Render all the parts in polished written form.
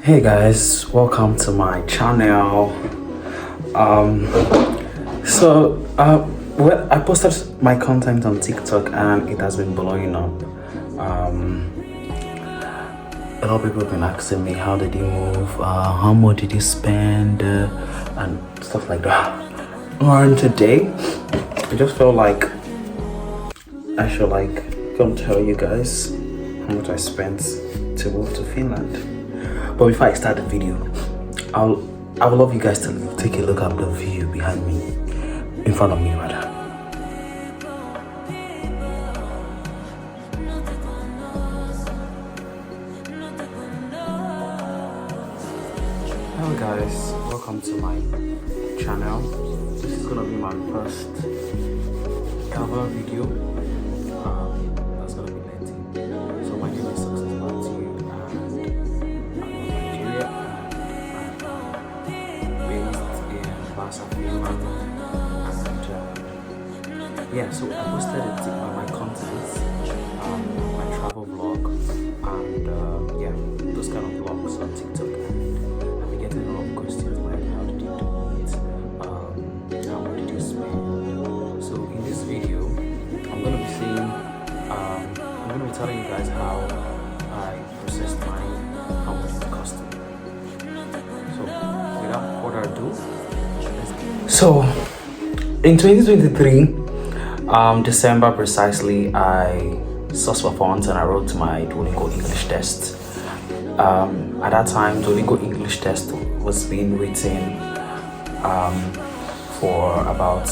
Hey guys, welcome to my channel. Well, I posted my content on TikTok and it has been blowing up. A lot of people have been asking me how did he move, how much did he spend, and stuff like that. And today, I just felt like I should come tell you guys how much I spent to move to Finland. But before I start the video, I would love you guys to take a look at the view behind me, in front of me rather. Hello guys, welcome to my channel. This is gonna be my first cover video. That's gonna be lengthy. So my name is Success Matthew and I'm in Nigeria and based in Vasa, Finland. And yeah, so I posted my content, my travel vlog, and yeah, those kind of vlogs on TikTok. A lot of questions like how did you do it, how much did you spend. So in this video I'm going to be saying I'm going to be telling you guys how I processed mine, how much it cost me. So without further ado, so in 2023 December precisely, I sourced for funds and I wrote my Duolingo English test. At that time, Duolingo English test was being written for about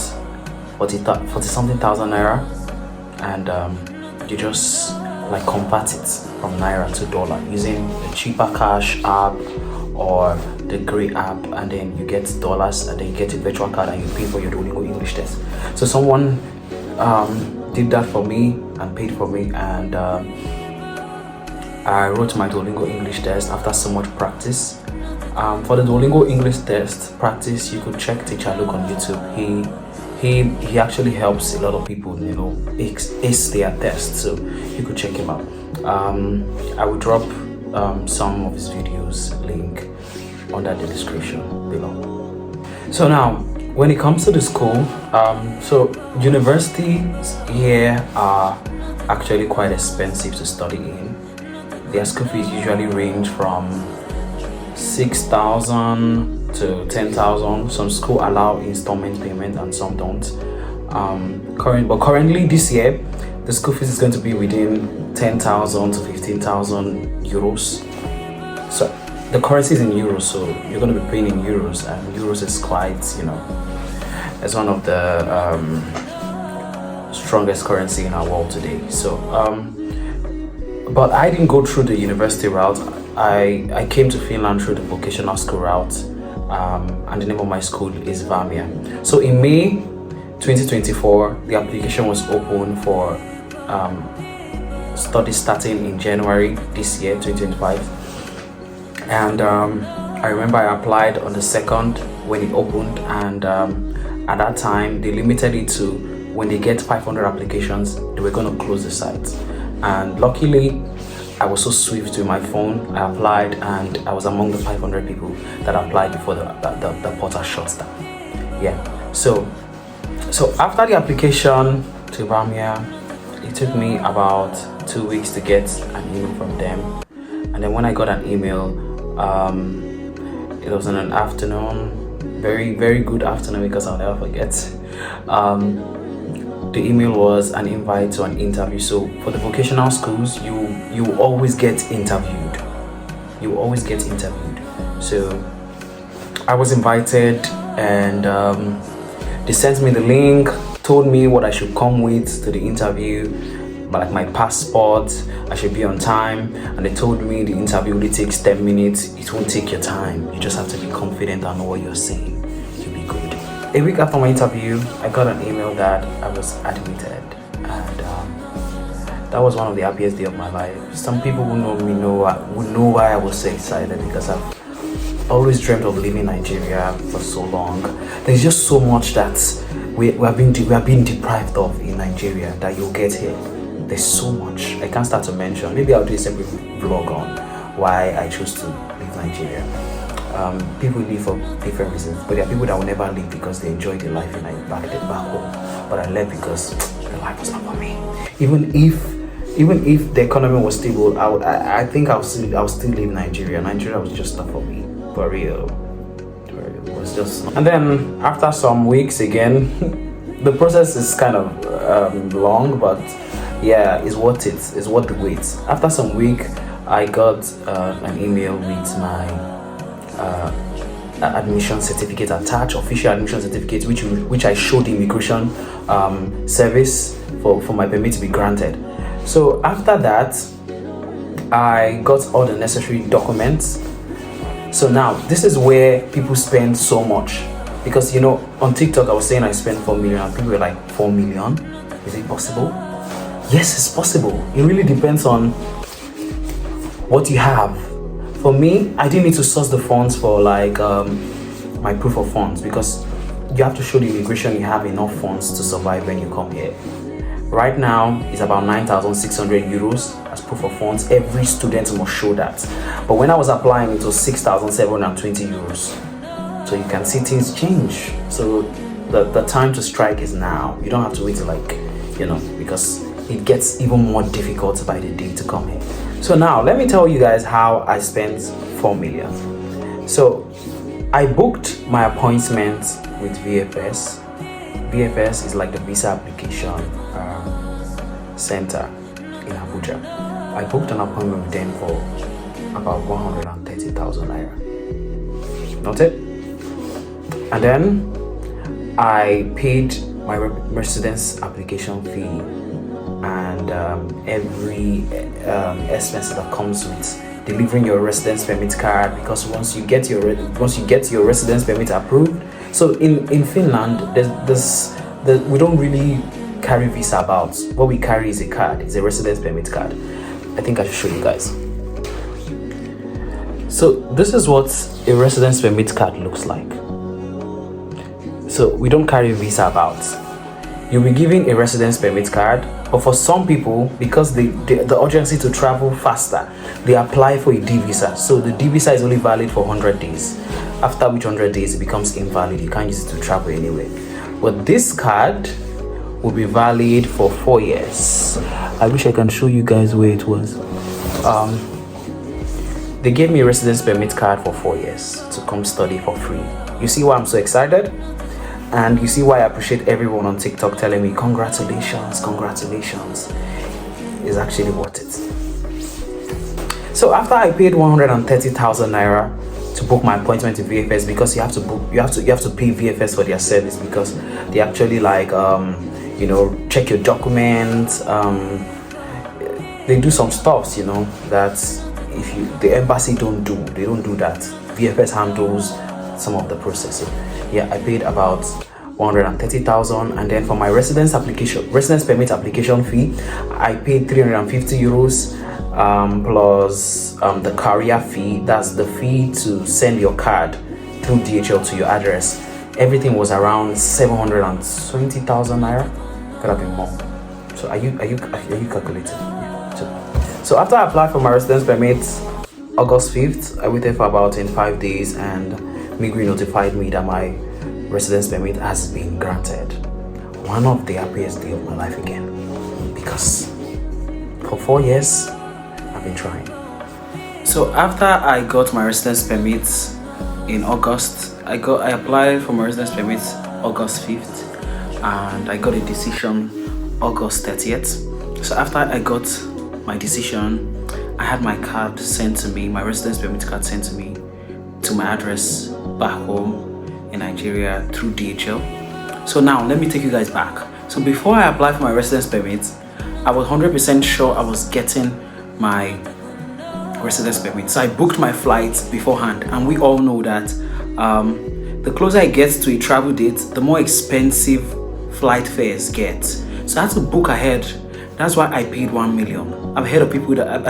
40 something thousand naira, and you just like convert it from naira to dollar using the cheaper cash app or the Grey app, and then you get dollars, and then you get a virtual card and you pay for your Duolingo English test. So someone did that for me and paid for me, and I wrote my Duolingo English test after so much practice. For the Duolingo English test practice, you could check Teacher Luke on YouTube. He actually helps a lot of people, ace their test, so you could check him out. I will drop some of his videos link under the description below. So now, when it comes to the school, so universities here are actually quite expensive to study in. Their school fees usually range from 6,000 to 10,000. Some schools allow installment payment and some don't. Currently this year, the school fees is going to be within 10,000 to 15,000 euros. So the currency is in euros, so you're going to be paying in euros, and euros is quite, it's one of the strongest currency in our world today. So but I didn't go through the university route. I came to Finland through the vocational school route, and the name of my school is Vamia. So in May 2024, the application was open for studies starting in January this year, 2025. And I remember I applied on the 2nd when it opened, and at that time they limited it to when they get 500 applications, they were going to close the site. And luckily, I was so swift with my phone. I applied, and I was among the 500 people that applied before the portal shuts down. Yeah. So after the application to Vamia, it took me about 2 weeks to get an email from them. And then when I got an email, it was in an afternoon, very, very good afternoon, because I'll never forget. The email was an invite to an interview. So for the vocational schools, you always get interviewed. You always get interviewed. So I was invited, and they sent me the link, told me what I should come with to the interview, like my passport, I should be on time, and they told me the interview only takes 10 minutes. It won't take your time. You just have to be confident and know what you're saying. You'll be good. A week after my interview, I got an email that I was admitted, and that was one of the happiest days of my life. Some people who know me would know why I was so excited, because I've always dreamt of leaving Nigeria for so long. There's just so much that we are being deprived of in Nigeria that you'll get here. There's so much I can't start to mention. Maybe I'll do a separate vlog on why I chose to leave Nigeria. People leave for different reasons, but there are people that will never leave because they enjoy the life in back home. But I left because the life was not for me. Even if the economy was stable, I think I'll still leave Nigeria. Nigeria was just not for me, for real. It was just. And then after some weeks again, the process is kind of long, but yeah, it's worth it. It's worth the wait. After some week, I got an email with my admission certificate attached, official admission certificate, which I showed the immigration service for my permit to be granted. So after that, I got all the necessary documents. So now this is where people spend so much, because on TikTok I was saying I spent 4 million and people were like, 4 million? Is it possible? Yes, it's possible. It really depends on what you have. For me, I didn't need to source the funds for like my proof of funds, because you have to show the immigration you have enough funds to survive when you come here. Right now, it's about 9,600 euros as proof of funds. Every student must show that. But when I was applying, it was 6,720 euros. So you can see things change. So the time to strike is now. You don't have to wait till because it gets even more difficult by the day to come here. So now let me tell you guys how I spent 4 million. So I booked my appointment with VFS. VFS is like the visa application center in Abuja. I booked an appointment with them for about 130,000 naira. Noted? And then I paid my residence application fee and every expense that comes with delivering your residence permit card, because once you get your residence permit approved. So in Finland, we don't really carry visa about. What we carry is a card. It's a residence permit card. I think I should show you guys. So this is what a residence permit card looks like. So we don't carry visa about. You'll be given a residence permit card, but for some people, because the urgency to travel faster, they apply for a D visa. So the D visa is only valid for 100 days. After which 100 days it becomes invalid. You can't use it to travel anywhere. But this card will be valid for 4 years. I wish I can show you guys where it was. They gave me a residence permit card for 4 years to come study for free. You see why I'm so excited? And you see why I appreciate everyone on TikTok telling me congratulations. It's actually worth it. So after I paid 130,000 naira to book my appointment to VFS, because you have to pay VFS for their service, because they actually check your documents. They do some stuff, that the embassy don't do that. VFS handles some of the processing. Yeah, I paid about 130,000, and then for my residence permit application fee, I paid 350 euros plus the carrier fee. That's the fee to send your card through DHL to your address. Everything was around 720,000 naira. Could have been more. So are you calculating? Yeah. So after I applied for my residence permit, August 5th, I waited for about 25 days, and Migri notified me that my residence permit has been granted. One of the happiest days of my life again, because for 4 years I've been trying. So after I got my residence permit in August, I applied for my residence permit August 5th, and I got a decision August 30th. So after I got my decision, I had my card sent to me, my residence permit card sent to me to my address back home in Nigeria through DHL. So now let me take you guys back. So before I applied for my residence permit, I was 100% sure I was getting my residence permit. So I booked my flights beforehand, and we all know that the closer it gets to a travel date, the more expensive flight fares get. So I had to book ahead. That's why I paid 1 million. I've heard of people that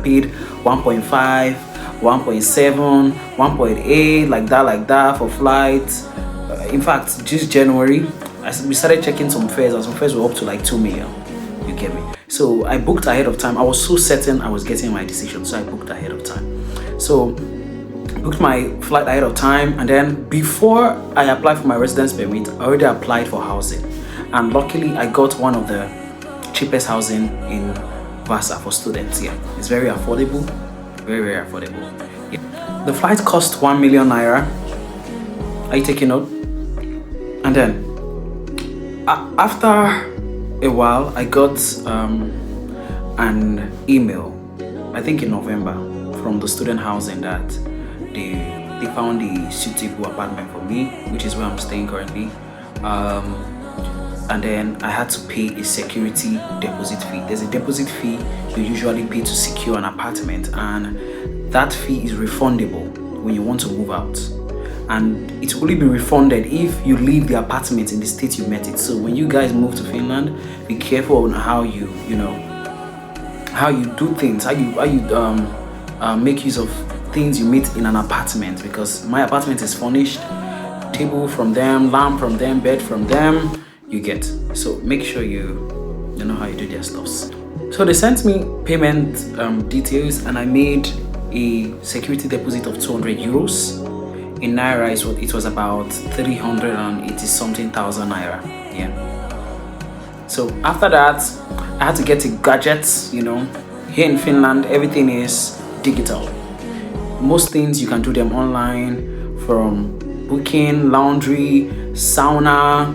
paid 1.5, 1.7, 1.8, like that for flights. In fact, just January, we started checking some fares, and some fares were up to like 2 million. You get me? So I booked ahead of time. I was so certain I was getting my decision, so I booked ahead of time. So booked my flight ahead of time, and then before I applied for my residence permit, I already applied for housing, and luckily I got one of the cheapest housing in Vasa for students here. It's very affordable, very affordable. Yeah. The flight cost 1 million naira. Are you taking note? And then after a while, I got an email, I think in November, from the student housing that they found a suitable apartment for me, which is where I'm staying currently. And then I had to pay a security deposit fee. There's a deposit fee you usually pay to secure an apartment, and that fee is refundable when you want to move out. And it will only be refunded if you leave the apartment in the state you met it. So when you guys move to Finland, be careful on how you do things, how you make use of things you meet in an apartment, because my apartment is furnished, table from them, lamp from them, bed from them, you get. So make sure you know how you do their stuffs. So they sent me payment details, and I made a security deposit of 200 euros. In naira, it was about 380 something thousand naira. Yeah. So after that, I had to get a gadget. Here in Finland, everything is digital. Most things you can do them online, from booking, laundry, sauna,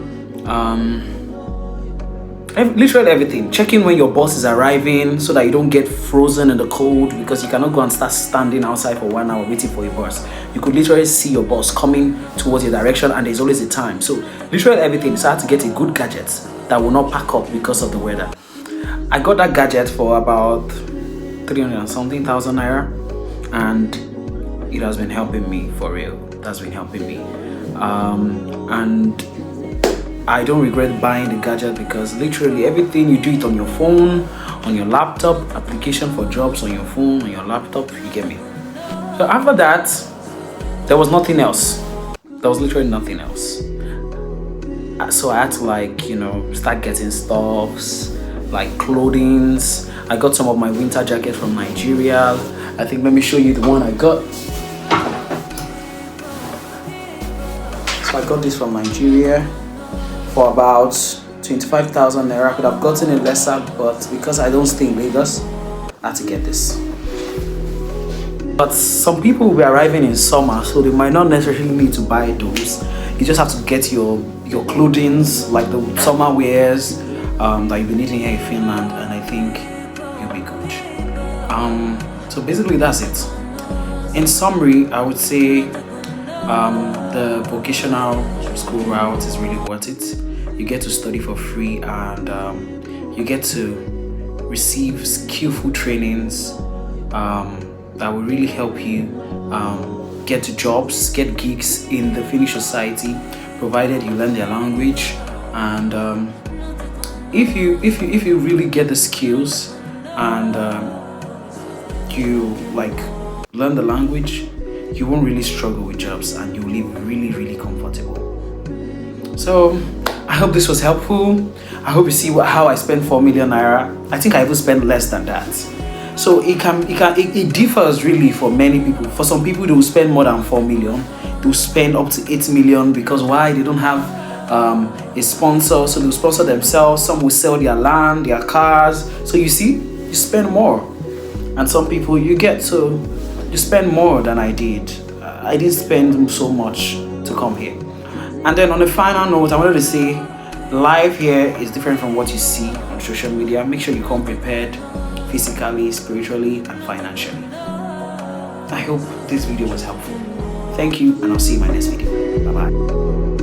literally everything. Checking when your bus is arriving so that you don't get frozen in the cold, because you cannot go and start standing outside for 1 hour waiting for your bus. You could literally see your bus coming towards your direction, and there's always a time. So literally everything. So I had to get a good gadget that will not pack up because of the weather. I got that gadget for about 300 and something thousand naira, and it has been helping me for real. That's been helping me, and I don't regret buying the gadget, because literally everything you do it on your phone, on your laptop, application for jobs on your phone, on your laptop, you get me. So after that, there was nothing else. There was literally nothing else. So I had to start getting stuffs like clothings. I got some of my winter jacket from Nigeria. I think, let me show you the one I got. So I got this from Nigeria for about 25,000 naira. I could have gotten it lesser, but because I don't stay in Lagos, I had to get this. But some people will be arriving in summer, so they might not necessarily need to buy those. You just have to get your clothings, like the summer wears that you'll be needing here in Finland, and I think you'll be good. So basically that's it. In summary, I would say the vocational school route is really worth it. You get to study for free, and you get to receive skillful trainings that will really help you get to jobs, get gigs in the Finnish society, provided you learn their language. And if you really get the skills and you learn the language, you won't really struggle with jobs, and you will live really comfortable. So I hope this was helpful. I hope you see how I spent 4 million naira. I think I even spent less than that. So it differs really for many people. For some people, they will spend more than 4 million. They will spend up to 8 million, because why? They don't have a sponsor, so they'll sponsor themselves. Some will sell their land, their cars. So you see, you spend more. And some people, you spend more than I did. I didn't spend so much to come here. And then on a final note, I wanted to say, life here is different from what you see on social media. Make sure you come prepared physically, spiritually, and financially. I hope this video was helpful. Thank you, and I'll see you in my next video. Bye-bye.